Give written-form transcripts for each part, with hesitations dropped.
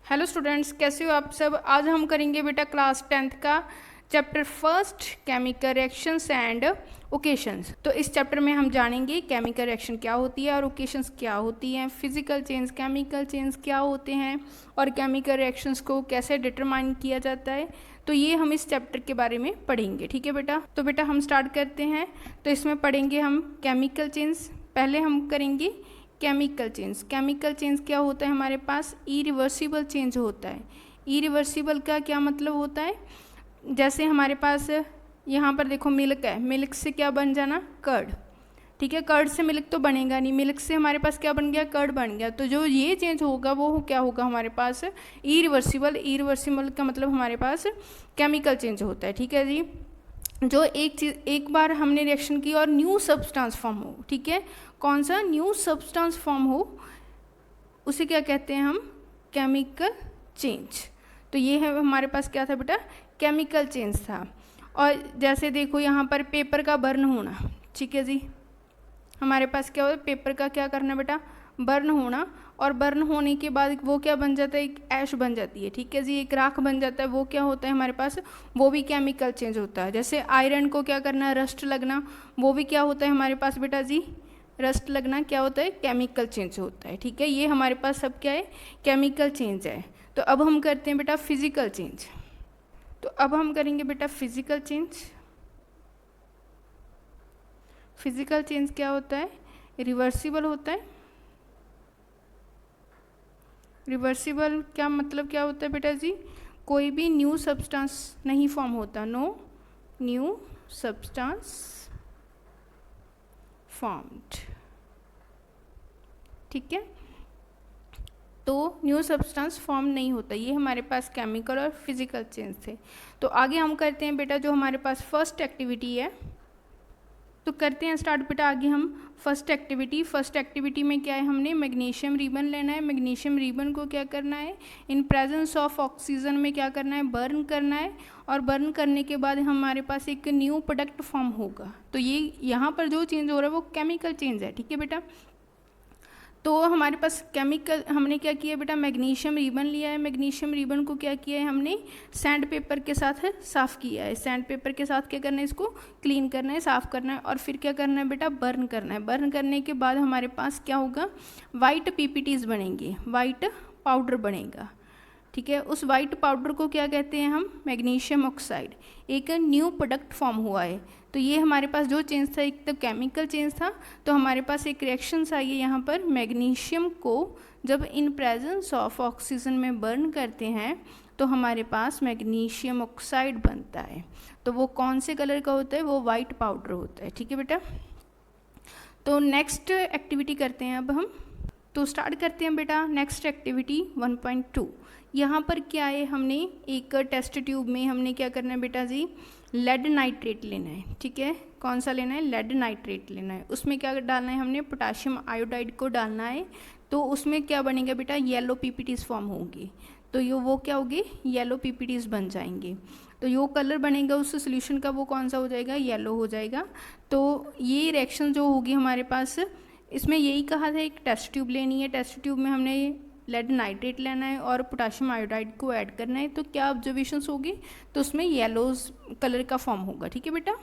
Hello students, कैसे हो आप सब। आज हम करेंगे बेटा क्लास 10th का chapter first chemical reactions and occasions. तो इस चैप्टर में हम जानेंगे केमिकल रिएक्शन क्या होती है और ओकेशंस क्या होती हैं, फिजिकल चेंज केमिकल चेंज क्या होते हैं और केमिकल रिएक्शंस को कैसे डिटरमाइन किया जाता है। तो ये हम इस चैप्टर के बारे में पढ़ेंगे, ठीक है बेटा। तो बेटा हम स्टार्ट करते हैं। तो इसमें पढ़ेंगे हम केमिकल चेंज। पहले हम करेंगे केमिकल चेंज। केमिकल चेंज क्या होता है, हमारे पास इरिवर्सिबल चेंज होता है। इरिवर्सिबल का क्या मतलब होता है, जैसे हमारे पास यहाँ पर देखो मिल्क है, मिल्क से क्या बन जाना, कर्ड। ठीक है, कर्ड से मिल्क तो बनेगा नहीं, मिल्क से हमारे पास क्या बन गया, कर्ड बन गया। तो जो ये चेंज होगा वो क्या होगा हमारे पास, इरिवर्सिबल। इरिवर्सिबल का मतलब हमारे पास केमिकल चेंज होता है, ठीक है जी। जो एक चीज़ एक बार हमने रिएक्शन की और न्यू सब्सटेंस फॉर्म हो, ठीक है, कौन सा न्यू सब्सटेंस फॉर्म हो उसे क्या कहते हैं हम, केमिकल चेंज। तो ये है हमारे पास क्या था बेटा, केमिकल चेंज था। और जैसे देखो यहाँ पर पेपर का बर्न होना, ठीक है जी, हमारे पास क्या होता है, पेपर का क्या करना बेटा, बर्न होना। और बर्न होने के बाद वो क्या बन जाता है, एक ऐश बन जाती है, ठीक है जी, एक राख बन जाता है। वो क्या होता है हमारे पास, वो भी केमिकल चेंज होता है। जैसे आयरन को क्या करना, रस्ट लगना, वो भी क्या होता है हमारे पास बेटा जी, रस्ट लगना क्या होता है, केमिकल चेंज होता है, ठीक है। ये हमारे पास सब क्या है, केमिकल चेंज है। तो अब हम करते हैं बेटा फिजिकल चेंज। तो अब हम करेंगे बेटा फिजिकल चेंज। फिजिकल चेंज क्या होता है, रिवर्सिबल होता है। रिवर्सिबल क्या मतलब क्या होता है बेटा जी, कोई भी न्यू सब्सटेंस नहीं फॉर्म होता, नो न्यू सब्सटेंस फॉर्म्ड, ठीक है। तो न्यू सब्सटेंस फॉर्म नहीं होता, ये हमारे पास केमिकल और फिजिकल चेंज थे। तो आगे हम करते हैं बेटा जो हमारे पास फर्स्ट एक्टिविटी है। तो करते हैं स्टार्ट बेटा आगे हम फर्स्ट एक्टिविटी। फर्स्ट एक्टिविटी में क्या है, हमने मैग्नीशियम रिबन लेना है। मैग्नीशियम रिबन को क्या करना है, इन प्रेजेंस ऑफ ऑक्सीजन में क्या करना है, बर्न करना है। और बर्न करने के बाद हमारे पास एक न्यू प्रोडक्ट फॉर्म होगा। तो ये यहाँ पर जो चेंज हो रहा है वो केमिकल चेंज है, ठीक है बेटा। तो हमारे पास केमिकल, हमने क्या किया बेटा, मैग्नीशियम रिबन लिया है। मैग्नीशियम रिबन को क्या किया है हमने, सैंड पेपर के साथ साफ़ किया है। सैंड पेपर के साथ क्या करना है, इसको क्लीन करना है, साफ़ करना है। और फिर क्या करना है बेटा, बर्न करना है। बर्न करने के बाद हमारे पास क्या होगा, वाइट पीपीटीज बनेंगे, वाइट पाउडर बनेगा, ठीक है। उस वाइट पाउडर को क्या कहते हैं हम, मैग्नीशियम ऑक्साइड। एक न्यू प्रोडक्ट फॉर्म हुआ है। तो ये हमारे पास जो चेंज था, एक तो केमिकल चेंज था। तो हमारे पास एक रिएक्शंस आई है यहाँ पर, मैग्नीशियम को जब इन प्रेजेंस ऑफ ऑक्सीजन में बर्न करते हैं तो हमारे पास मैग्नीशियम ऑक्साइड बनता है। तो वो कौन से कलर का होता है, वो वाइट पाउडर होता है, ठीक है बेटा। तो नेक्स्ट एक्टिविटी करते हैं अब हम। तो स्टार्ट करते हैं बेटा नेक्स्ट एक्टिविटी 1.2। यहाँ पर क्या है, हमने एक टेस्ट ट्यूब में हमने क्या करना है बेटा जी, लेड नाइट्रेट लेना है, ठीक है। कौन सा लेना है, लेड नाइट्रेट लेना है। उसमें क्या डालना है, हमने पोटाशियम आयोडाइड को डालना है। तो उसमें क्या बनेगा बेटा, येलो पीपीटीज फॉर्म होगी। तो ये वो क्या होगी, येलो पीपीटीज बन जाएंगे। तो यो कलर बनेगा उस सोल्यूशन का, वो कौन सा हो जाएगा, येलो हो जाएगा। तो ये रिएक्शन जो होगी हमारे पास, इसमें यही कहा था एक टेस्ट ट्यूब लेनी है। टेस्ट ट्यूब में हमने लेड नाइट्रेट लेना है और पोटाशियम आयोडाइड को ऐड करना है। तो क्या ऑब्जर्वेशंस होगी, तो उसमें येलोज कलर का फॉर्म होगा, ठीक है बेटा।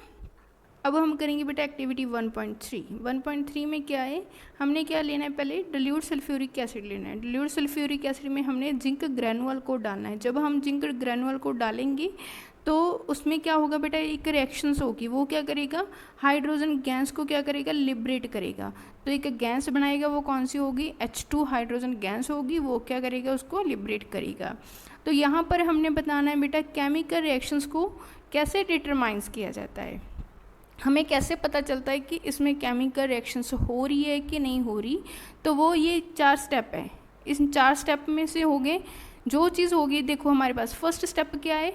अब हम करेंगे बेटा एक्टिविटी 1.3। 1.3 में क्या है, हमने क्या लेना है, पहले डिल्यूट सल्फ्यूरिक एसिड लेना है। डिल्यूट सल्फ्यूरिक एसिड में हमने जिंक ग्रैनुअल को डालना है। जब हम जिंक ग्रैनुअल को डालेंगे तो उसमें क्या होगा बेटा, एक रिएक्शंस होगी। वो क्या करेगा, हाइड्रोजन गैस को क्या करेगा, लिबरेट करेगा। तो एक गैस बनाएगा, वो कौन सी होगी, H2 हाइड्रोजन गैस होगी। वो क्या करेगा, उसको लिबरेट करेगा। तो यहाँ पर हमने बताना है बेटा केमिकल रिएक्शंस को कैसे डिटरमाइंस किया जाता है, हमें कैसे पता चलता है कि इसमें केमिकल रिएक्शंस हो रही है कि नहीं हो रही। तो वो ये 4 स्टेप है। इस 4 स्टेप में से हो गए जो चीज़ होगी, देखो हमारे पास फर्स्ट स्टेप क्या है,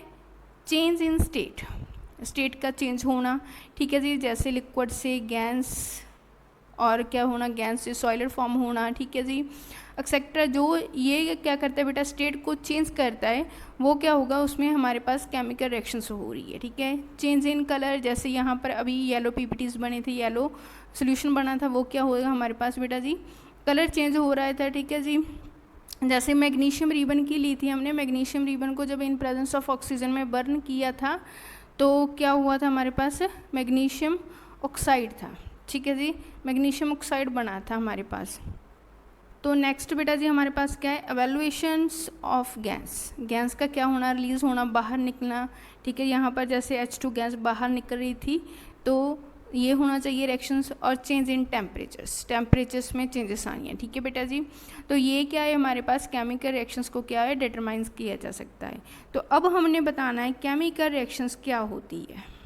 चेंज इन स्टेट, स्टेट का चेंज होना, ठीक है जी। जैसे लिक्विड से गैस, और क्या होना, गैस से सॉइलर फॉर्म होना, ठीक है जी, एक्सेट्रा। जो ये क्या करता है बेटा, स्टेट को चेंज करता है, वो क्या होगा, उसमें हमारे पास केमिकल रिएक्शंस हो रही है, ठीक है। चेंज इन कलर, जैसे यहाँ पर अभी येलो पीपीटीज बने थे, येलो सोल्यूशन बना था, वो क्या होगा हमारे पास बेटा जी, कलर चेंज हो रहा था, ठीक है जी। जैसे मैग्नीशियम रिबन की ली थी हमने, मैग्नीशियम रिबन को जब इन प्रेजेंस ऑफ ऑक्सीजन में बर्न किया था तो क्या हुआ था, हमारे पास मैग्नीशियम ऑक्साइड था, ठीक है जी, मैग्नीशियम ऑक्साइड बना था हमारे पास। तो नेक्स्ट बेटा जी हमारे पास क्या है, एवेल्युएशंस ऑफ गैस, गैस का क्या होना, रिलीज़ होना, बाहर निकलना, ठीक है। यहाँ पर जैसे H2 गैस बाहर निकल रही थी तो ये होना चाहिए रिएक्शंस, और चेंज इन टेम्परेचर्स, टेम्परेचर्स में चेंजेस आनी है, ठीक है बेटा जी। तो ये क्या है, हमारे पास केमिकल रिएक्शंस को क्या है, डिटरमाइंस किया जा सकता है। तो अब हमने बताना है केमिकल रिएक्शंस क्या होती है।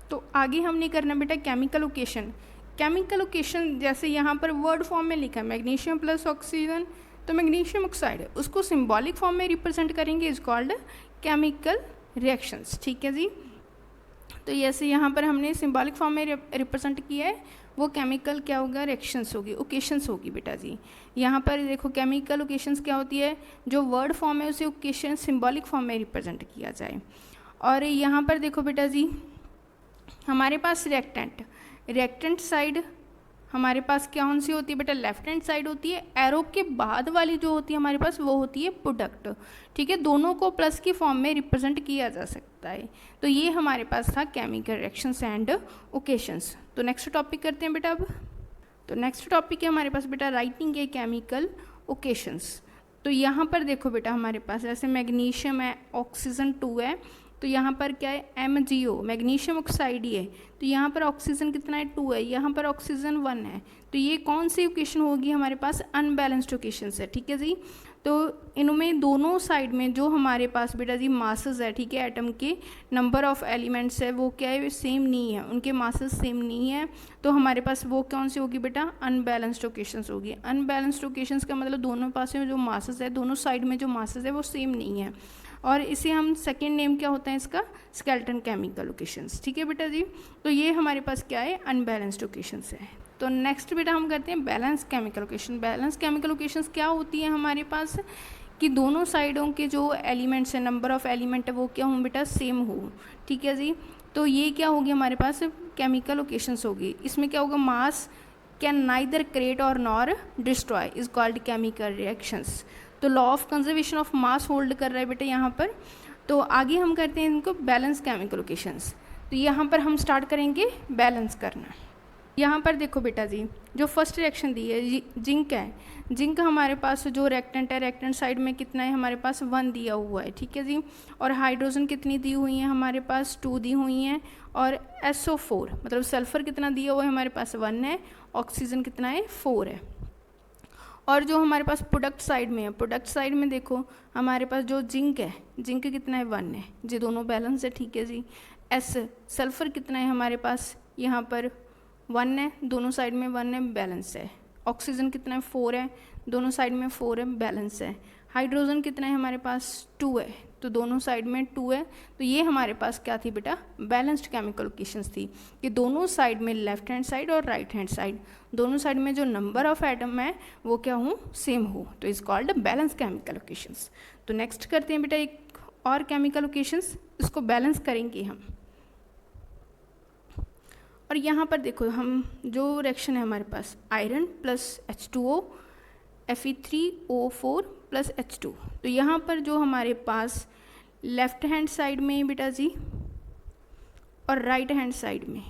तो आगे हमने करना बेटा केमिकल लोकेशन। केमिकल लोकेशन जैसे यहाँ पर वर्ड फॉर्म में लिखा है मैग्नीशियम प्लस ऑक्सीजन, तो मैग्नीशियम ऑक्साइड है, उसको सिंबॉलिक फॉर्म में रिप्रेजेंट करेंगे, इज कॉल्ड केमिकल रिएक्शंस, ठीक है जी। तो जैसे यहाँ पर हमने सिंबॉलिक फॉर्म में रिप्रेजेंट किया है, वो केमिकल क्या होगा, रिएक्शंस होगी, ओकेशंस होगी बेटा जी। यहाँ पर देखो केमिकल ओकेशंस क्या होती है, जो वर्ड फॉर्म है उसे ओकेशन सिंबॉलिक फॉर्म में रिप्रेजेंट किया जाए। और यहाँ पर देखो बेटा जी हमारे पास रिएक्टेंट साइड हमारे पास क्या कौन सी होती है बेटा, लेफ्ट हैंड साइड होती है। एरो के बाद वाली जो होती है हमारे पास वो होती है प्रोडक्ट, ठीक है। दोनों को प्लस की फॉर्म में रिप्रेजेंट किया जा सकता है। तो ये हमारे पास था केमिकल रिएक्शंस एंड ओकेशंस। तो नेक्स्ट टॉपिक करते हैं बेटा अब। तो नेक्स्ट टॉपिक है हमारे पास बेटा राइटिंग ए केमिकल ओकेशंस। तो यहाँ पर देखो बेटा हमारे पास जैसे मैग्नीशियम है, ऑक्सीजन 2 है, तो यहाँ पर क्या है MgO, मैग्नीशियम ऑक्साइड ही है, तो यहाँ पर ऑक्सीजन कितना है 2 है, यहाँ पर ऑक्सीजन 1 है। तो ये कौन सी ओकेशन होगी, हमारे पास अनबैलेंस्ड ओकेशन है, ठीक है जी। तो इनमें दोनों साइड में जो हमारे पास बेटा जी मासेस है, ठीक है, एटम के नंबर ऑफ एलिमेंट्स है वो क्या है, सेम नहीं है, उनके मासेस सेम नहीं है। तो हमारे पास वो कौन सी होगी बेटा, अनबैलेंस्ड ओकेशंस होगी। अनबैलेंस्ड ओकेशंस का मतलब दोनों पास में जो मासेस है, दोनों साइड में जो मासेस है वो सेम नहीं है, और इसे हम सेकेंड नेम क्या होता है इसका, स्केलेटन केमिकल ओकेशंस, ठीक है बेटा जी। तो ये हमारे पास क्या है, अनबैलेंस्ड ओकेशंस है। तो नेक्स्ट बेटा हम करते हैं balance chemical occasion. Balance chemical occasions क्या होती है हमारे पास, कि दोनों साइडों के जो एलिमेंट्स हैं, नंबर ऑफ एलिमेंट है वो क्या हो बेटा, सेम हो, ठीक है जी। तो ये क्या होगी हमारे पास, केमिकल ओकेशंस होगी। इसमें क्या होगा, मास कैन नाइदर क्रिएट और nor destroy is called chemical reactions. तो law of conservation of mass hold कर रहा है बेटा यहाँ पर। तो आगे हम करते हैं इनको बैलेंस केमिकल ओकेशंस। तो यहाँ पर हम स्टार्ट करेंगे बैलेंस करना। यहाँ पर देखो बेटा जी जो फर्स्ट रिएक्शन दी है जिंक है, जिंक हमारे पास जो रिएक्टेंट है, रिएक्टेंट साइड में कितना है हमारे पास 1 दिया हुआ है, ठीक है जी। और हाइड्रोजन कितनी दी हुई है हमारे पास 2 दी हुई हैं, और SO4 मतलब सल्फर कितना दिया हुआ है हमारे पास 1 है, ऑक्सीजन कितना है 4 है। और जो हमारे पास प्रोडक्ट साइड में है, प्रोडक्ट साइड में देखो हमारे पास जो जिंक है, जिंक कितना है 1 है, जी दोनों बैलेंस है, ठीक है जी। सल्फर कितना है हमारे पास यहाँ पर 1 है, दोनों साइड में 1 है, बैलेंस है। ऑक्सीजन कितना है 4 है, दोनों साइड में 4 है, बैलेंस है। हाइड्रोजन कितना है हमारे पास 2 है, तो दोनों साइड में 2 है। तो ये हमारे पास क्या थी बेटा, बैलेंस्ड केमिकल ओकेशंस थी, कि दोनों साइड में लेफ्ट हैंड साइड और राइट हैंड साइड दोनों साइड में जो नंबर ऑफ एटम है वो क्या हो, सेम हो, तो is called balance chemical occasions. तो नेक्स्ट करते हैं बेटा एक और केमिकल ओकेशंस, इसको बैलेंस करेंगे हम। और यहाँ पर देखो हम जो रिएक्शन है हमारे पास iron plus H2O Fe3O4 plus H2, तो यहाँ पर जो हमारे पास लेफ्ट हैंड साइड में बेटा जी और राइट हैंड साइड में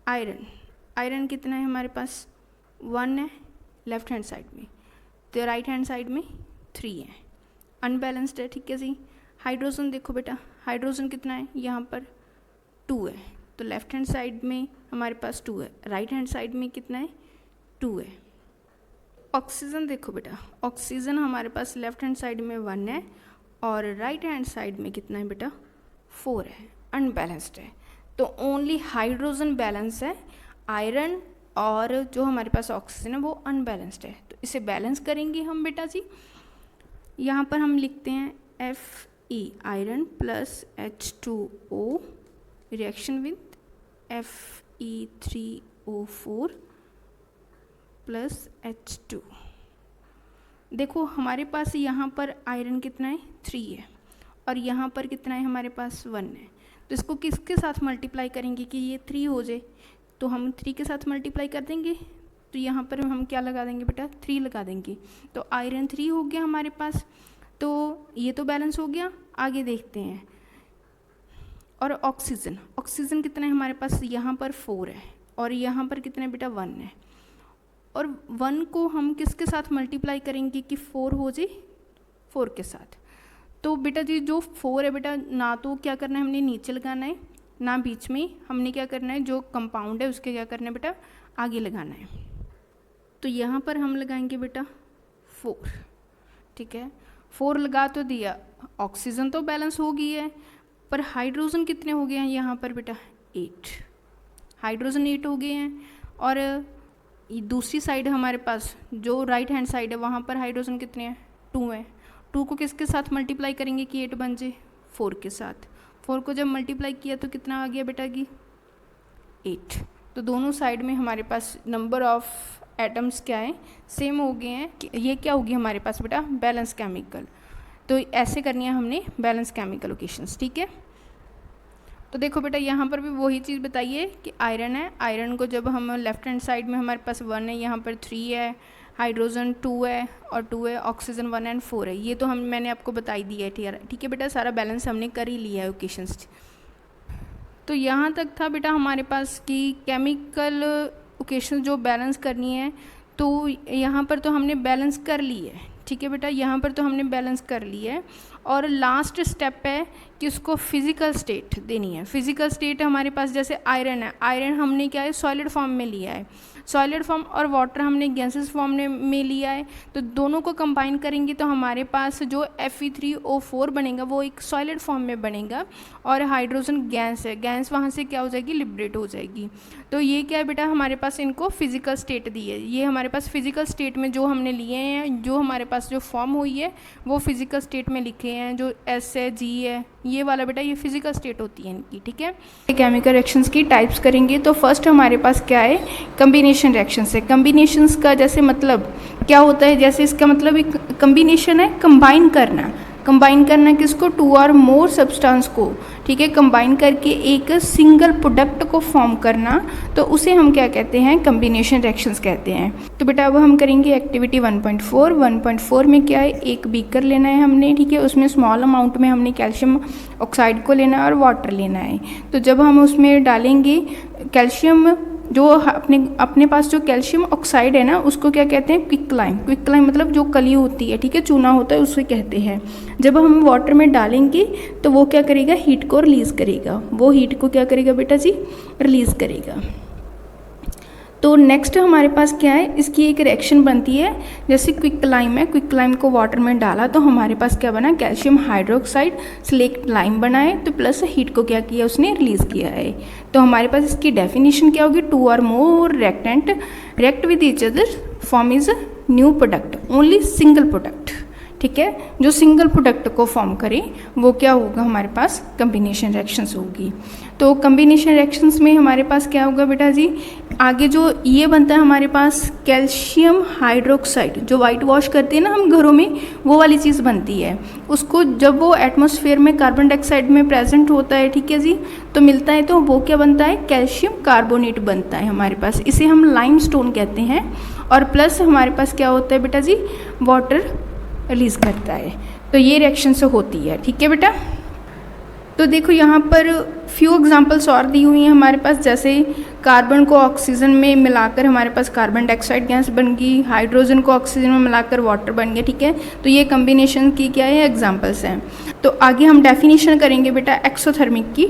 आयरन कितना है हमारे पास 1 है लेफ्ट हैंड साइड में, तो राइट हैंड साइड में 3 है, अनबैलेंस्ड है, ठीक है जी। हाइड्रोजन देखो बेटा, हाइड्रोजन कितना है यहाँ पर 2 है, तो लेफ्ट हैंड साइड में हमारे पास 2 है, राइट हैंड साइड में कितना है 2 है। ऑक्सीजन देखो बेटा, ऑक्सीजन हमारे पास लेफ्ट हैंड साइड में 1 है और राइट हैंड साइड में कितना है बेटा 4 है, अनबैलेंस्ड है। तो ओनली हाइड्रोजन बैलेंस है, आयरन और जो हमारे पास ऑक्सीजन है वो अनबैलेंस्ड है। तो इसे बैलेंस करेंगे हम बेटा जी। यहाँ पर हम लिखते हैं Fe iron plus H2O reaction with Fe3O4 plus H2। देखो हमारे पास यहाँ पर आयरन कितना है 3 है और यहाँ पर कितना है हमारे पास 1 है, तो इसको किसके साथ मल्टीप्लाई करेंगे कि ये 3 हो जाए, तो हम 3 के साथ मल्टीप्लाई कर देंगे तो यहाँ पर हम क्या लगा देंगे बेटा, 3 लगा देंगे। तो आयरन 3 हो गया हमारे पास, तो ये तो बैलेंस हो गया। आगे देखते हैं, और ऑक्सीजन, ऑक्सीजन कितना है हमारे पास, यहाँ पर 4 है और यहाँ पर कितना है बेटा, 1 है। और 1 को हम किसके साथ मल्टीप्लाई करेंगे कि 4 हो जाए, 4 के साथ। तो बेटा जी जो 4 है बेटा, ना तो क्या करना है हमने नीचे लगाना है, ना बीच में, हमने क्या करना है जो कंपाउंड है उसके क्या करना है बेटा, आगे लगाना है। तो यहाँ पर हम लगाएंगे बेटा 4, ठीक है। 4 लगा तो दिया, ऑक्सीजन तो बैलेंस हो गई है, पर हाइड्रोजन कितने हो गए हैं यहाँ पर बेटा, 8, हाइड्रोजन 8 हो गए हैं। और दूसरी साइड हमारे पास जो राइट हैंड साइड है वहाँ पर हाइड्रोजन कितने हैं, 2 है। 2 को किसके साथ मल्टीप्लाई करेंगे कि 8 बन जाए, 4 के साथ। 4 को जब मल्टीप्लाई किया तो कितना आ गया बेटा की, 8। तो दोनों साइड में हमारे पास नंबर ऑफ एटम्स क्या है, सेम हो गए हैं। ये क्या होगी हमारे पास बेटा, बैलेंस केमिकल। तो ऐसे करनी है हमने बैलेंस केमिकल लोकेशंस, ठीक है। तो देखो बेटा यहाँ पर भी वही चीज़ बताइए कि आयरन है, आयरन को जब हम लेफ्ट हैंड साइड में हमारे पास 1 है, यहाँ पर 3 है, हाइड्रोजन 2 है और 2 है, ऑक्सीजन 1 एंड 4 है। ये तो मैंने आपको बताई दी है, ठीक है बेटा, सारा बैलेंस हमने कर ही लिया है ओकेशंस। तो यहाँ तक था बेटा हमारे पास कि केमिकल ओकेशन जो बैलेंस करनी है, तो यहाँ पर तो हमने बैलेंस कर ली है, ठीक है बेटा, यहाँ पर तो हमने बैलेंस कर ली है। और लास्ट स्टेप है कि उसको फिजिकल स्टेट देनी है। फिजिकल स्टेट हमारे पास जैसे आयरन है, आयरन हमने क्या है सॉलिड फॉर्म में लिया है, सॉलिड फॉर्म, और वाटर हमने गैसेस फॉर्म में लिया है। तो दोनों को कंबाइन करेंगे तो हमारे पास जो Fe3O4 बनेगा वो एक सॉलिड फॉर्म में बनेगा, और हाइड्रोजन गैस है, गैस वहाँ से क्या हो जाएगी, लिबरेट हो जाएगी। तो ये क्या है बेटा, हमारे पास इनको फिजिकल स्टेट दी है। ये हमारे पास फिजिकल स्टेट में जो हमने लिए हैं, जो हमारे पास जो फॉर्म हुई है वो फिजिकल स्टेट में लिखे हैं। जो S है, G है, ये वाला बेटा ये फिजिकल स्टेट होती है इनकी, ठीक है। केमिकल रिएक्शंस की टाइप्स करेंगे तो फर्स्ट हमारे पास क्या है, कम्बिनेशन रिएक्शंस है। कम्बिनेशंस का जैसे मतलब क्या होता है, जैसे इसका मतलब एक कम्बिनेशन है कंबाइन करना, कंबाइन करना किसको, 2 और मोर सब्सटेंस को, ठीक है, कंबाइन करके एक सिंगल प्रोडक्ट को फॉर्म करना, तो उसे हम क्या कहते हैं, कम्बिनेशन रिएक्शंस कहते हैं। तो बेटा अब हम करेंगे एक्टिविटी 1.4। 1.4 में क्या है, एक बीकर लेना है हमने, ठीक है, उसमें स्मॉल अमाउंट में हमने कैल्शियम ऑक्साइड को लेना है और वाटर लेना है। तो जब हम उसमें डालेंगे कैल्शियम, जो अपने पास जो कैल्शियम ऑक्साइड है ना, उसको क्या कहते हैं, क्विकलाइम। क्विकलाइम मतलब जो कली होती है, ठीक है, चूना होता है, उसे कहते हैं। जब हम वाटर में डालेंगे तो वो क्या करेगा, हीट को रिलीज़ करेगा, वो हीट को क्या करेगा बेटा जी, रिलीज़ करेगा। तो नेक्स्ट हमारे पास क्या है, इसकी एक रिएक्शन बनती है, जैसे क्विकलाइम है, क्विकलाइम को वाटर में डाला तो हमारे पास क्या बना, कैल्शियम हाइड्रोक्साइड स्लेक्ट लाइम बना है, तो प्लस हीट को क्या किया, उसने रिलीज़ किया है। तो हमारे पास इसकी डेफिनेशन क्या होगी, 2 or more reactant react with each other form is new product, only single product, ठीक है, जो सिंगल प्रोडक्ट को फॉर्म करे वो क्या होगा, हमारे पास कम्बिनेशन रिएक्शंस होगी। तो कम्बिनेशन रिएक्शंस में हमारे पास क्या होगा बेटा जी, आगे जो ये बनता है हमारे पास कैल्शियम हाइड्रोक्साइड, जो वाइट वॉश करते हैं ना हम घरों में, वो वाली चीज़ बनती है। उसको जब वो एटमॉस्फेयर में कार्बन डाइऑक्साइड में प्रेजेंट होता है, ठीक है जी, तो मिलता है, तो वो क्या बनता है, कैल्शियम कार्बोनेट बनता है हमारे पास, इसे हम लाइमस्टोन कहते हैं। और प्लस हमारे पास क्या होता है बेटा जी, वाटर रिलीज़ करता है। तो ये रिएक्शन से होती है, ठीक है बेटा। तो देखो यहाँ पर फ्यू एग्जांपल्स और दी हुई हैं हमारे पास, जैसे कार्बन को ऑक्सीजन में मिलाकर हमारे पास कार्बन डाइऑक्साइड गैस बन गई, हाइड्रोजन को ऑक्सीजन में मिलाकर वाटर बन गया, ठीक है। तो ये कम्बिनेशन की क्या है, एग्जांपल्स हैं। तो आगे हम डेफिनेशन करेंगे बेटा एक्सोथर्मिक की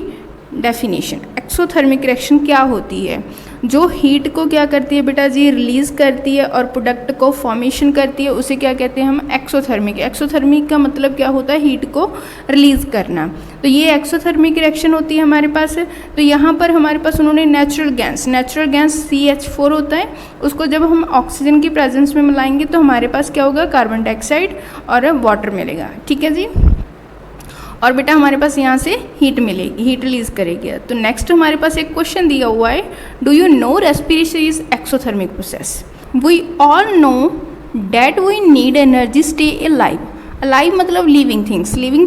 डेफिनेशन। एक्सोथर्मिक रिएक्शन क्या होती है, जो हीट को क्या करती है बेटा जी, रिलीज़ करती है और प्रोडक्ट को फॉर्मेशन करती है, उसे क्या कहते हैं हम, एक्सोथर्मिक। एक्सोथर्मिक का मतलब क्या होता है, हीट को रिलीज़ करना। तो ये एक्सोथर्मिक रिएक्शन होती है हमारे पास। तो यहाँ पर हमारे पास उन्होंने नेचुरल गैस CH4 होता है, उसको जब हम ऑक्सीजन की प्रेजेंस में मिलाएंगे तो हमारे पास क्या होगा, कार्बन डाइऑक्साइड और वाटर मिलेगा, ठीक है जी। और बेटा हमारे पास यहाँ से हीट मिलेगी, हीट रिलीज करेगी। तो नेक्स्ट हमारे पास एक क्वेश्चन दिया हुआ है, do you know respiration is exothermic process, we all know that we need energy stay alive. Alive मतलब लिविंग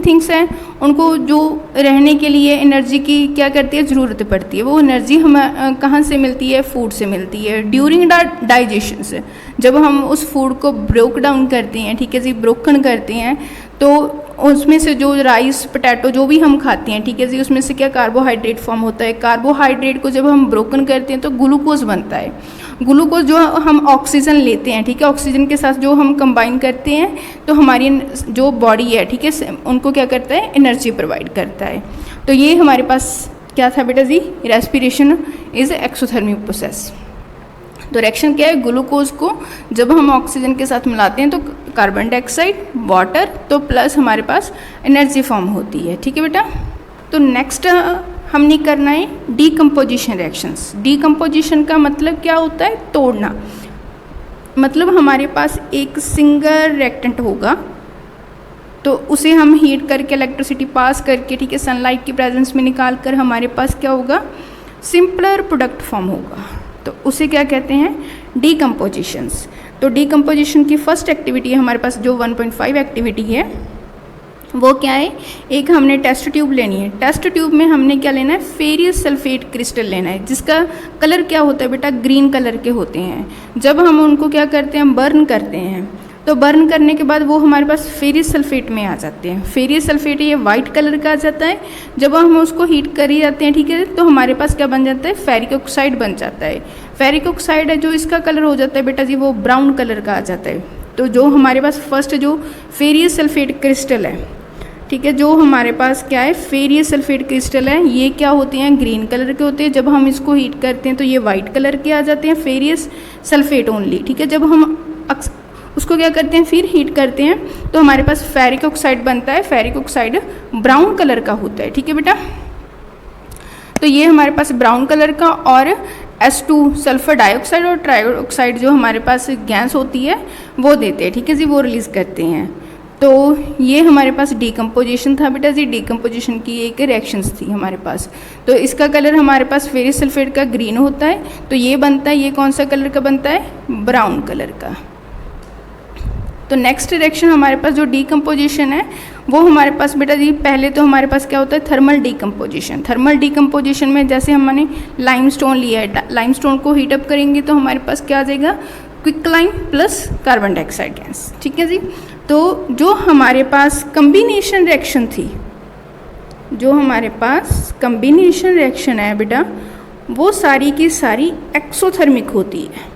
थिंग्स हैं, उनको जो रहने के लिए एनर्जी की क्या करती है, ज़रूरत पड़ती है। वो एनर्जी हम कहाँ से मिलती है, फूड से मिलती है। ड्यूरिंग डाइजेशन से जब हम उस फूड को ब्रोक डाउन करते हैं, ठीक है जी, ब्रोकन करते हैं, तो उसमें से जो राइस पोटैटो जो भी हम खाते हैं, ठीक है जी, उसमें से क्या कार्बोहाइड्रेट फॉर्म होता है। कार्बोहाइड्रेट को जब हम ब्रोकन करते हैं तो ग्लूकोज बनता है। ग्लूकोज जो हम ऑक्सीजन लेते हैं, ठीक है, ऑक्सीजन के साथ जो हम कंबाइन करते हैं तो हमारी जो बॉडी है, ठीक है, उनको क्या करता है, एनर्जी प्रोवाइड करता है। तो ये हमारे पास क्या था बेटा जी, रेस्पिरेशन इज एक्सोथर्मिक प्रोसेस। तो रिएक्शन क्या है, ग्लूकोज को जब हम ऑक्सीजन के साथ मिलाते हैं तो कार्बन डाइऑक्साइड, वाटर, तो प्लस हमारे पास एनर्जी फॉर्म होती है, ठीक है बेटा। तो नेक्स्ट हमने करना है डीकम्पोजिशन रिएक्शंस। डीकम्पोजिशन का मतलब क्या होता है, तोड़ना। मतलब हमारे पास एक सिंगल रिएक्टेंट होगा, तो उसे हम हीट करके इलेक्ट्रिसिटी पास करके, ठीक है, सनलाइट की प्रेजेंस में निकाल कर हमारे पास क्या होगा, सिंपलर प्रोडक्ट फॉर्म होगा। तो उसे क्या कहते हैं, डीकम्पोजिशंस। तो डीकम्पोजिशन की फर्स्ट एक्टिविटी हमारे पास जो 1.5 एक्टिविटी है वो क्या है, एक हमने टेस्ट ट्यूब लेनी है। टेस्ट ट्यूब में हमने क्या लेना है, फेरियस सल्फेट क्रिस्टल लेना है, जिसका कलर क्या होता है बेटा, ग्रीन कलर के होते हैं। जब हम उनको क्या करते हैं, बर्न करते हैं, तो बर्न करने के बाद वो हमारे पास फेरियस सल्फेट में आ जाते हैं। फेरियस सल्फेट ये वाइट कलर का आ जाता है। जब हम उसको हीट कर ही जाते हैं, ठीक है, तो हमारे पास क्या बन जाता है, फेरिक ऑक्साइड बन जाता है। फेरिक ऑक्साइड है जो इसका कलर हो जाता है बेटा जी, वो ब्राउन कलर का आ जाता है। तो जो हमारे पास फर्स्ट जो फेरियस सल्फेट क्रिस्टल है, ठीक है, जो हमारे पास क्या है, फेरियस सल्फेट क्रिस्टल है, ये क्या होते हैं, ग्रीन कलर के होते हैं। जब हम इसको हीट करते हैं तो ये वाइट कलर के आ जाते हैं, फेरियस सल्फेट ओनली, ठीक है। जब हम उसको क्या करते हैं, फिर हीट करते हैं तो हमारे पास फेरिक ऑक्साइड बनता है। फेरिक ऑक्साइड ब्राउन कलर का होता है, ठीक है बेटा। तो ये हमारे पास ब्राउन कलर का, और H2 सल्फर डाइऑक्साइड और ट्राइऑक्साइड जो हमारे पास गैस होती है वो देते हैं, ठीक है जी, वो रिलीज़ करते हैं। तो ये हमारे पास डीकम्पोजिशन था बेटा जी। डीकम्पोजिशन की एक रिएक्शंस थी हमारे पास। तो इसका कलर हमारे पास फेरिस सल्फेट का ग्रीन होता है, तो ये बनता है, ये कौन सा कलर का बनता है, ब्राउन कलर का। तो नेक्स्ट रिएक्शन हमारे पास जो डीकम्पोजिशन है वो हमारे पास बेटा जी, पहले तो हमारे पास क्या होता है, थर्मल डीकम्पोजिशन। थर्मल डीकम्पोजिशन में जैसे हमने लाइमस्टोन लिया है, लाइमस्टोन को हीटअप करेंगे तो हमारे पास क्या आ जाएगा, क्विकलाइन प्लस कार्बन डाइऑक्साइड गैस, ठीक है जी। तो जो हमारे पास कम्बिनेशन रिएक्शन थी, जो हमारे पास कम्बिनेशन रिएक्शन है बेटा, वो सारी की सारी एक्सोथर्मिक होती है।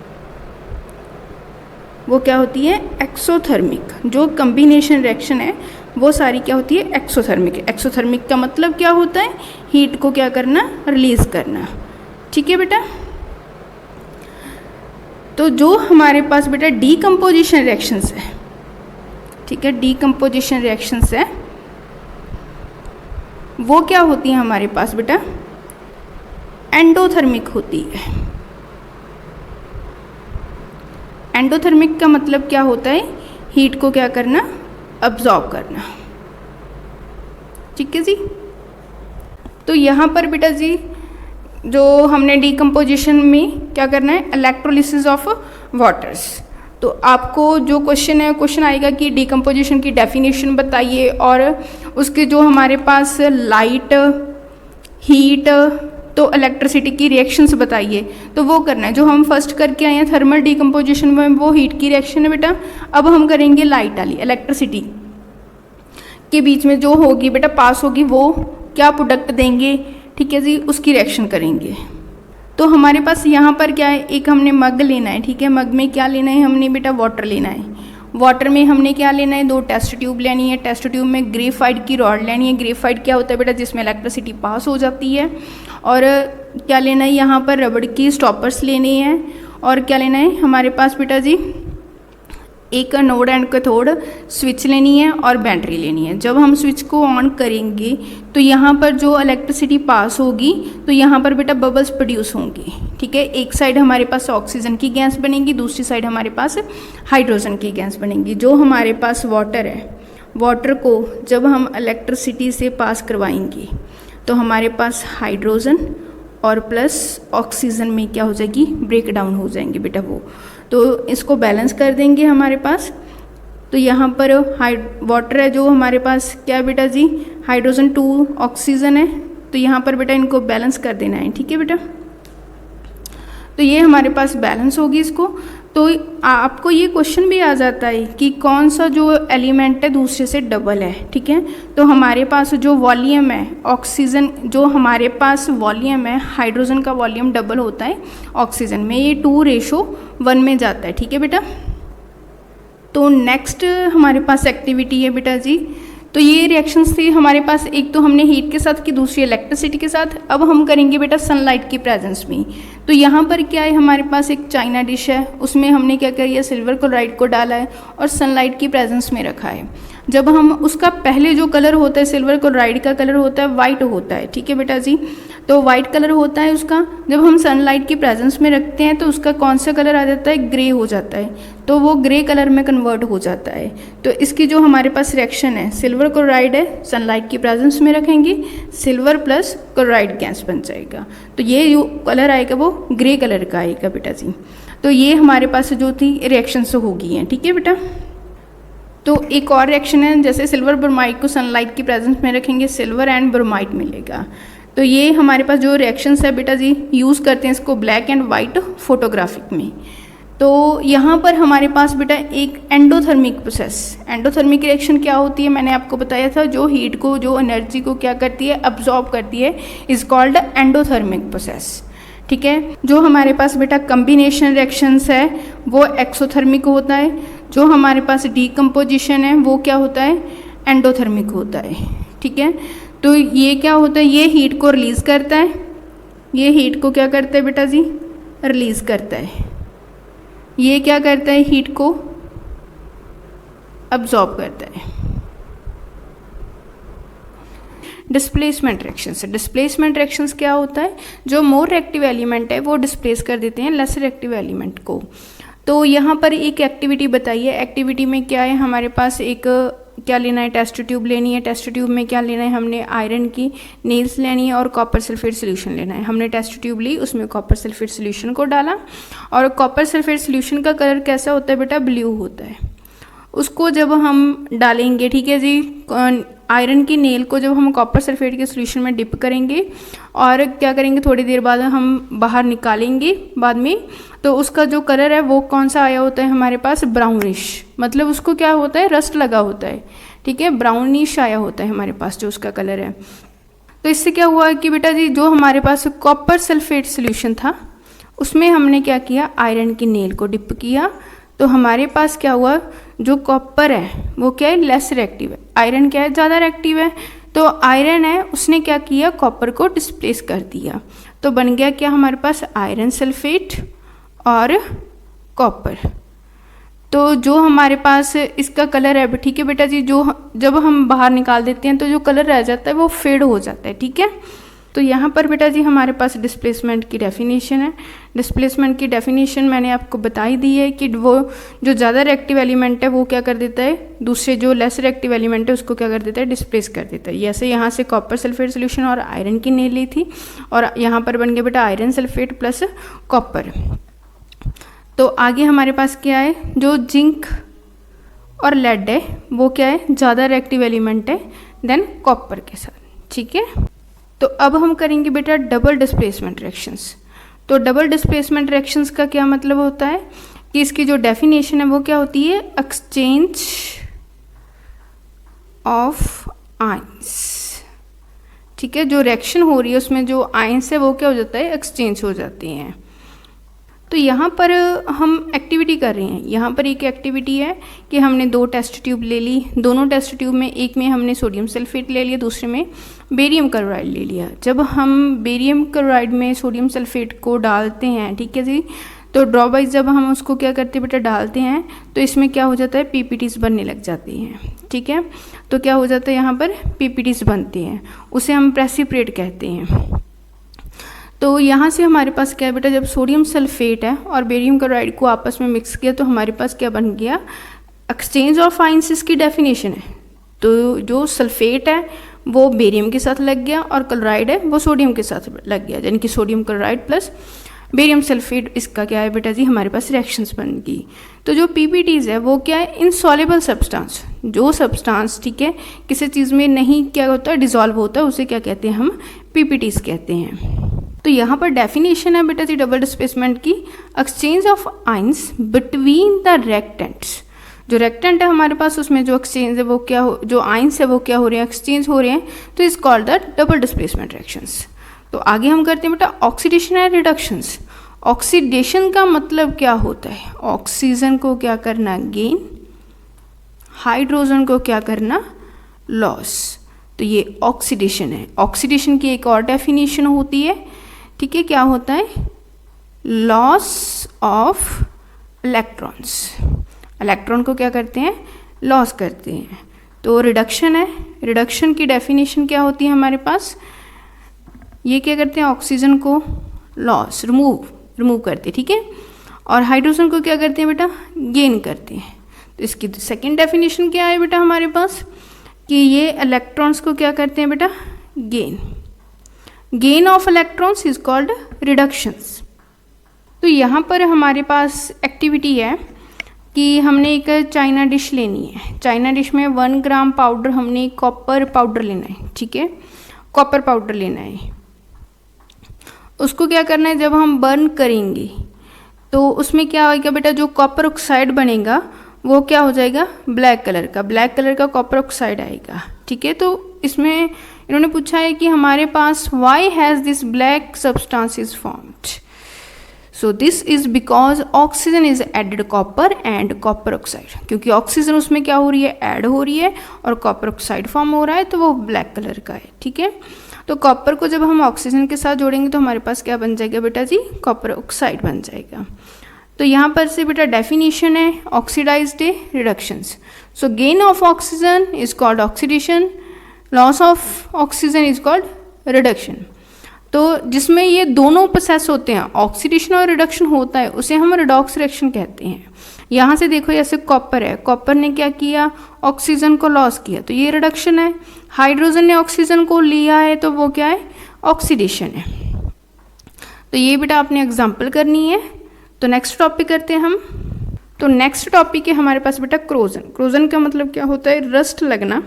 वो क्या होती है, एक्सोथर्मिक। जो कम्बिनेशन रिएक्शन है वो सारी क्या होती है, एक्सोथर्मिक। एक्सोथर्मिक का मतलब क्या होता है, हीट को क्या करना, रिलीज करना, ठीक है बेटा। तो जो हमारे पास बेटा डीकम्पोजिशन रिएक्शंस है, ठीक है, डीकम्पोजिशन रिएक्शंस है, वो क्या होती है हमारे पास बेटा, एंडोथर्मिक होती है। एंडोथर्मिक का मतलब क्या होता है, हीट को क्या करना, अब्जॉर्ब करना, ठीक है जी। तो यहाँ पर बेटा जी जो हमने डीकम्पोजिशन में क्या करना है, इलेक्ट्रोलिसिस ऑफ वाटर्स। तो आपको जो क्वेश्चन है, क्वेश्चन आएगा कि डीकम्पोजिशन की डेफिनेशन बताइए और उसके जो हमारे पास लाइट, हीट, तो इलेक्ट्रिसिटी की रिएक्शंस बताइए। तो वो करना है जो हम फर्स्ट करके आए हैं थर्मल डीकम्पोजिशन में, वो हीट की रिएक्शन है बेटा। अब हम करेंगे लाइट वाली, इलेक्ट्रिसिटी के बीच में जो होगी बेटा पास होगी, वो क्या प्रोडक्ट देंगे, ठीक है जी, उसकी रिएक्शन करेंगे। तो हमारे पास यहाँ पर क्या है, एक हमने मग लेना है, ठीक है, मग में क्या लेना है हमने बेटा, वाटर लेना है। वाटर में हमने क्या लेना है, 2 टेस्ट ट्यूब लेनी है। टेस्ट ट्यूब में ग्रेफाइट की रॉड लेनी है। ग्रेफाइट क्या होता है बेटा, जिसमें इलेक्ट्रिसिटी पास हो जाती है। और क्या लेना है, यहाँ पर रबड़ की स्टॉपर्स लेनी है। और क्या लेना है हमारे पास बेटा जी, एक नोड एंड कैथोड स्विच लेनी है और बैटरी लेनी है। जब हम स्विच को ऑन करेंगे तो यहाँ पर जो इलेक्ट्रिसिटी पास होगी तो यहाँ पर बेटा बबल्स प्रोड्यूस होंगी, ठीक है। एक साइड हमारे पास ऑक्सीजन की गैस बनेगी, दूसरी साइड हमारे पास हाइड्रोजन की गैस बनेगी। जो हमारे पास वाटर है, वाटर को जब हम इलेक्ट्रिसिटी से पास करवाएंगे तो हमारे पास हाइड्रोजन और प्लस ऑक्सीजन में क्या हो जाएगी, ब्रेक डाउन हो जाएंगे बेटा वो। तो इसको बैलेंस कर देंगे हमारे पास। तो यहाँ पर वाटर है जो हमारे पास क्या है बेटा जी, हाइड्रोजन 2 ऑक्सीजन है, तो यहाँ पर बेटा इनको बैलेंस कर देना है, ठीक है बेटा। तो ये हमारे पास बैलेंस होगी इसको। तो आपको ये क्वेश्चन भी आ जाता है कि कौन सा जो एलिमेंट है दूसरे से डबल है, ठीक है। तो हमारे पास जो वॉल्यूम है ऑक्सीजन, जो हमारे पास वॉल्यूम है हाइड्रोजन का वॉल्यूम डबल होता है ऑक्सीजन में, ये 2:1 में जाता है, ठीक है बेटा। तो नेक्स्ट हमारे पास एक्टिविटी है बेटा जी, तो ये रिएक्शंस थी हमारे पास, एक तो हमने हीट के साथ की, दूसरी इलेक्ट्रिसिटी के साथ। अब हम करेंगे बेटा सनलाइट की प्रेजेंस में। तो यहाँ पर क्या है, हमारे पास एक चाइना डिश है, उसमें हमने क्या किया, सिल्वर क्लोराइड को डाला है और सनलाइट की प्रेजेंस में रखा है। जब हम उसका पहले जो कलर होता है सिल्वर क्लोराइड का कलर होता है वाइट होता है, ठीक है बेटा जी। तो वाइट कलर होता है उसका, जब हम सनलाइट की प्रेजेंस में रखते हैं तो उसका कौन सा कलर आ जाता है, ग्रे हो जाता है, तो वो ग्रे कलर में कन्वर्ट हो जाता है। तो इसकी जो हमारे पास रिएक्शन है, सिल्वर क्लोराइड है, सनलाइट की प्रेजेंस में रखेंगे, सिल्वर प्लस क्लोराइड गैस बन जाएगा, तो ये जो कलर आएगा वो ग्रे कलर का आएगा बेटा जी। तो ये हमारे पास जो थी रिएक्शन से होगी हैं, ठीक है बेटा। तो एक और रिएक्शन है, जैसे सिल्वर ब्रोमाइड को सनलाइट की प्रेजेंस में रखेंगे, सिल्वर एंड ब्रोमाइड मिलेगा। तो ये हमारे पास जो रिएक्शंस है बेटा जी, यूज़ करते हैं इसको ब्लैक एंड वाइट फोटोग्राफिक में। तो यहाँ पर हमारे पास बेटा एक एंडोथर्मिक प्रोसेस, एंडोथर्मिक रिएक्शन क्या होती है, मैंने आपको बताया था, जो हीट को, जो एनर्जी को क्या करती है, अब्जॉर्ब करती है, इज कॉल्ड एंडोथर्मिक प्रोसेस, ठीक है। जो हमारे पास बेटा कम्बिनेशन रिएक्शंस है वो एक्सोथर्मिक होता है, जो हमारे पास डीकम्पोजिशन है वो क्या होता है, एंडोथर्मिक होता है, ठीक है। तो ये क्या होता है, ये हीट को रिलीज़ करता है, ये हीट को क्या करता है बेटा जी, रिलीज़ करता है, ये क्या करता है, हीट को अब्जॉर्ब करता है। डिस्प्लेसमेंट रिएक्शंस, डिस्प्लेसमेंट रिएक्शंस क्या होता है, जो मोर रिएक्टिव एलिमेंट है वो डिस्प्लेस कर देते हैं लेस रिएक्टिव एलिमेंट को। तो यहाँ पर एक एक्टिविटी बताइए, एक्टिविटी में क्या है, हमारे पास एक क्या लेना है, टेस्ट ट्यूब लेनी है, टेस्ट ट्यूब में क्या लेना है, हमने आयरन की नेल्स लेनी है और कॉपर सल्फेट सोल्यूशन लेना है। हमने टेस्ट ट्यूब ली, उसमें कॉपर सल्फेट सोल्यूशन को डाला, और कॉपर सल्फेट सोल्यूशन का कलर कैसा होता है बेटा, ब्लू होता है। उसको जब हम डालेंगे, ठीक है जी, आयरन की नेल को जब हम कॉपर सल्फेट के सोल्यूशन में डिप करेंगे और क्या करेंगे, थोड़ी देर बाद हम बाहर निकालेंगे बाद में, तो उसका जो कलर है वो कौन सा आया होता है हमारे पास, ब्राउनिश, मतलब उसको क्या होता है, रस्ट लगा होता है, ठीक है, ब्राउनिश आया होता है हमारे पास जो उसका कलर है। तो इससे क्या हुआ कि बेटा जी, जो हमारे पास कॉपर सल्फेट सोल्यूशन था उसमें हमने क्या किया, आयरन की नेल को डिप किया, तो हमारे पास क्या हुआ, जो कॉपर है वो क्या है, लेस रिएक्टिव है, आयरन क्या है, ज़्यादा रिएक्टिव है। तो आयरन है उसने क्या किया, कॉपर को डिस्प्लेस कर दिया, तो बन गया क्या हमारे पास, आयरन सल्फेट और कॉपर। तो जो हमारे पास इसका कलर है, ठीक है बेटा जी, जो जब हम बाहर निकाल देते हैं तो जो कलर रह जाता है वो फेड हो जाता है, ठीक है। तो यहाँ पर बेटा जी हमारे पास डिस्प्लेसमेंट की डेफिनेशन है। डिस्प्लेसमेंट की डेफिनेशन मैंने आपको बताई दी है कि वो जो ज़्यादा रिएक्टिव एलिमेंट है वो क्या कर देता है, दूसरे जो लेस रिएक्टिव एलिमेंट है उसको क्या कर देता है, डिस्प्लेस कर देता है। जैसे यहाँ से कॉपर सल्फेट सोल्यूशन और आयरन की नेल ली थी, और यहाँ पर बन गया बेटा आयरन सल्फेट प्लस कॉपर। तो आगे हमारे पास क्या है, जो जिंक और लेड है वो क्या है, ज़्यादा रिएक्टिव एलिमेंट है देन कॉपर के साथ, ठीक है। तो अब हम करेंगे बेटा डबल डिस्प्लेसमेंट रिएक्शंस। तो डबल डिस्प्लेसमेंट रिएक्शंस का क्या मतलब होता है कि इसकी जो डेफिनेशन है वो क्या होती है, एक्सचेंज ऑफ आयंस, ठीक है। जो रिएक्शन हो रही है उसमें जो आयंस है वो क्या हो जाता है, एक्सचेंज हो जाते हैं। तो यहाँ पर हम एक्टिविटी कर रहे हैं, यहाँ पर एक एक्टिविटी है कि हमने 2 टेस्ट ट्यूब ले ली, दोनों टेस्ट ट्यूब में एक में हमने सोडियम सल्फेट ले लिया, दूसरे में बेरियम क्लोराइड ले लिया। जब हम बेरियम क्लोराइड में सोडियम सल्फेट को डालते हैं, ठीक है जी, तो ड्रॉ वाइज जब हम उसको क्या करते हैं बेटा, डालते हैं तो इसमें क्या हो जाता है, पीपीटीज बनने लग जाती हैं, ठीक है। तो क्या हो जाता है, यहाँ पर पीपीटीज बनते हैं, उसे हम प्रेसिपिटेट कहते हैं। तो यहाँ से हमारे पास क्या है बेटा, जब सोडियम सल्फेट है और बेरियम क्लोराइड को आपस में मिक्स किया तो हमारे पास क्या बन गया, एक्सचेंज ऑफ आयंस इसकी डेफिनेशन है। तो जो सल्फेट है वो बेरियम के साथ लग गया और क्लोराइड है वो सोडियम के साथ लग गया, यानी कि sodium chloride plus barium sulphate इसका क्या है बेटा जी, हमारे पास रिएक्शंस बन गई। तो जो पीपीटीज़ है वो क्या है, इनसॉल्युबल सब्सटेंस, जो सब्सटेंस ठीक है किसी चीज़ में नहीं क्या होता है, डिजॉल्व होता है, उसे क्या कहते हैं, हम पीपीटीज़ कहते हैं। तो यहाँ पर डेफिनेशन है बेटा जी डबल डिस्प्लेसमेंट की, exchange of ions between the reactants. जो रेक्टेंट है हमारे पास उसमें जो एक्सचेंज है वो क्या हो, जो आयंस है वो क्या हो रहे हैं, एक्सचेंज हो रहे हैं, तो is called the double displacement reactions. तो आगे हम करते हैं बेटा ऑक्सीडेशन एंड रिडक्शंस। ऑक्सीडेशन का मतलब क्या होता है, ऑक्सीजन को क्या करना, गेन, हाइड्रोजन को क्या करना, लॉस। तो ये ऑक्सीडेशन है। ऑक्सीडेशन की एक और डेफिनेशन होती है, ठीक है, क्या होता है, लॉस ऑफ इलेक्ट्रॉन्स। इलेक्ट्रॉन को क्या करते हैं, लॉस करते हैं। तो रिडक्शन है, रिडक्शन की डेफिनेशन क्या होती है हमारे पास, ये क्या करते हैं, ऑक्सीजन को लॉस, रिमूव करते हैं, ठीक है, और हाइड्रोजन को क्या करते हैं बेटा, गेन करते हैं। तो इसकी सेकंड डेफिनेशन क्या है बेटा हमारे पास, कि ये इलेक्ट्रॉन्स को क्या करते हैं बेटा, gain of electrons is called reductions. तो यहाँ पर हमारे पास एक्टिविटी है कि हमने एक चाइना डिश लेनी है। चाइना डिश में 1 ग्राम पाउडर, हमने कॉपर पाउडर लेना है, ठीक है, कॉपर पाउडर लेना है। उसको क्या करना है, जब हम बर्न करेंगे तो उसमें क्या होगा बेटा, जो कॉपर ऑक्साइड बनेगा वो क्या हो जाएगा, ब्लैक कलर का कॉपर ऑक्साइड आएगा, ठीक है। तो इसमें इन्होंने पूछा है कि हमारे पास why has this black substance is formed. So this is because oxygen is added copper and copper oxide, क्योंकि ऑक्सीजन उसमें क्या हो रही है, ऐड हो रही है, और कॉपर ऑक्साइड फॉर्म हो रहा है, तो वो ब्लैक कलर का है, ठीक है। तो कॉपर को जब हम ऑक्सीजन के साथ जोड़ेंगे तो हमारे पास क्या बन जाएगा बेटा जी, कॉपर ऑक्साइड बन जाएगा। तो यहाँ पर से बेटा डेफिनेशन है oxidised reductions. So gain of oxygen is called oxidation, loss of oxygen is called reduction. तो जिसमें ये दोनों प्रोसेस होते हैं, ऑक्सीडेशन और रिडक्शन होता है, उसे हम रिडॉक्स रिएक्शन कहते हैं। यहाँ से देखो जैसे कॉपर है, कॉपर ने क्या किया, ऑक्सीजन को लॉस किया, तो ये रिडक्शन है। हाइड्रोजन ने ऑक्सीजन को लिया है, तो वो क्या है, ऑक्सीडेशन है। तो ये बेटा आपने एग्जाम्पल करनी है। तो नेक्स्ट टॉपिक करते हैं हम। तो नेक्स्ट टॉपिक है हमारे पास बेटा क्रोजन। क्रोजन का मतलब क्या होता है, रस्ट लगना,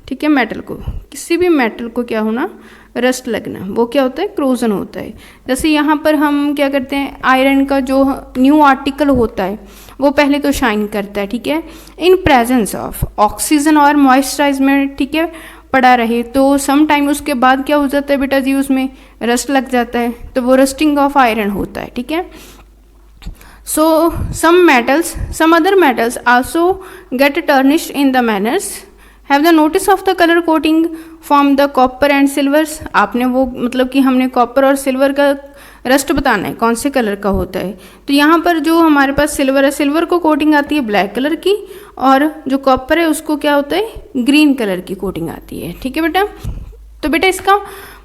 ठीक है, मेटल को, किसी भी मेटल को क्या होना, रस्ट लगना, वो क्या होता है, क्रोजन होता है। जैसे यहाँ पर हम क्या करते हैं, आयरन का जो न्यू आर्टिकल होता है वो पहले तो शाइन करता है, ठीक है, इन प्रेजेंस ऑफ ऑक्सीजन और मॉइस्चराइजमेंट, ठीक है, पड़ा रहे, तो सम टाइम उसके बाद क्या हो जाता है बेटा जी, उसमें रस्ट लग जाता है, तो वो रस्टिंग ऑफ आयरन होता है, ठीक है। So some other metals also get tarnished in the manners. Have the notice of the color coating from the copper and silvers. आपने वो मतलब कि हमने कॉपर और सिल्वर का रस्ट बताना है कौन से कलर का होता है। तो यहाँ पर जो हमारे पास सिल्वर है, सिल्वर को कोटिंग आती है ब्लैक कलर की, और जो कॉपर है उसको क्या होता है, ग्रीन कलर की कोटिंग आती है, ठीक है बेटा। तो बेटा इसका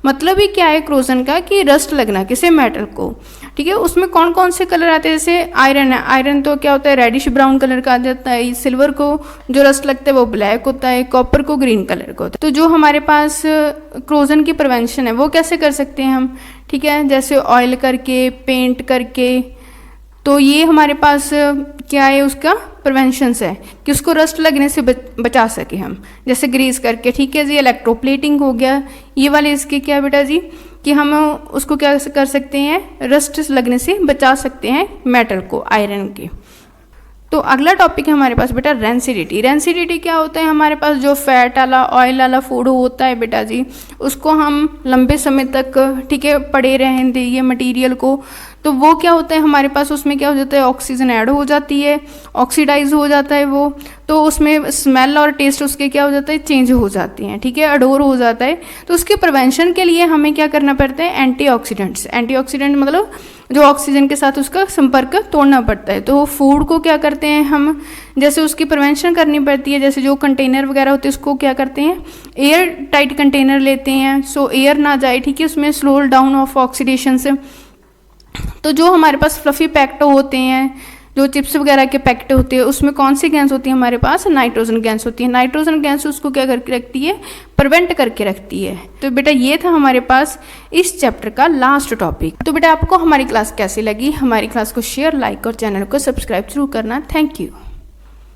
मतलब ही क्या है क्रोजन का, कि रस्ट लगना किसी मेटल को, ठीक है। उसमें कौन कौन से कलर आते हैं, जैसे आयरन है, आयरन तो क्या होता है, रेडिश ब्राउन कलर का आ जाता है। सिल्वर को जो रस्ट लगता है वो ब्लैक होता है, कॉपर को ग्रीन कलर का होता है। तो जो हमारे पास क्रोजन की प्रिवेंशन है वो कैसे कर सकते हैं हम, ठीक है, जैसे ऑयल करके, पेंट करके। तो ये हमारे पास क्या है, उसका प्रिवेंशंस है कि उसको रस्ट लगने से बचा सके हम, जैसे ग्रीस करके, ठीक है जी। इलेक्ट्रोप्लेटिंग हो गया, ये वाले इसके क्या बेटा जी, कि हम उसको क्या कर सकते हैं, रस्ट लगने से बचा सकते हैं मेटल को, आयरन के। तो अगला टॉपिक है हमारे पास बेटा रेंसिडिटी। रेंसिडिटी क्या होता है, हमारे पास जो फैट वाला, ऑयल वाला फूड होता है बेटा जी, उसको हम लंबे समय तक, ठीक है, पड़े रहने देंगे मटेरियल को, तो वो क्या होता है हमारे पास, उसमें क्या हो जाता है, ऑक्सीजन ऐड हो जाती है, ऑक्सीडाइज हो जाता है वो, तो उसमें स्मेल और टेस्ट उसके क्या हो जाता है, चेंज हो जाते हैं, ठीक है, अडोर हो जाता है। तो उसके प्रिवेंशन के लिए हमें क्या करना पड़ता है, एंटीऑक्सीडेंट्स। एंटीऑक्सीडेंट मतलब जो ऑक्सीजन के साथ उसका संपर्क तोड़ना पड़ता है। तो फूड को क्या करते हैं हम, जैसे उसकी प्रिवेंशन करनी पड़ती है, जैसे जो कंटेनर वगैरह होते हैं उसको क्या करते हैं, एयर टाइट कंटेनर लेते हैं, सो एयर ना जाए, ठीक है, उसमें स्लो डाउन ऑफ ऑक्सीडेशन से। तो जो हमारे पास फ्लफी पैक्टो होते हैं, जो चिप्स वगैरह के पैकेट होते हैं उसमें कौन सी गैस होती है हमारे पास, नाइट्रोजन गैस होती है। नाइट्रोजन गैस उसको क्या करके रखती है, प्रिवेंट करके रखती है। तो बेटा ये था हमारे पास इस चैप्टर का लास्ट टॉपिक। तो बेटा आपको हमारी क्लास कैसी लगी, हमारी क्लास को शेयर, लाइक और चैनल को सब्सक्राइब जरूर करना। Thank you.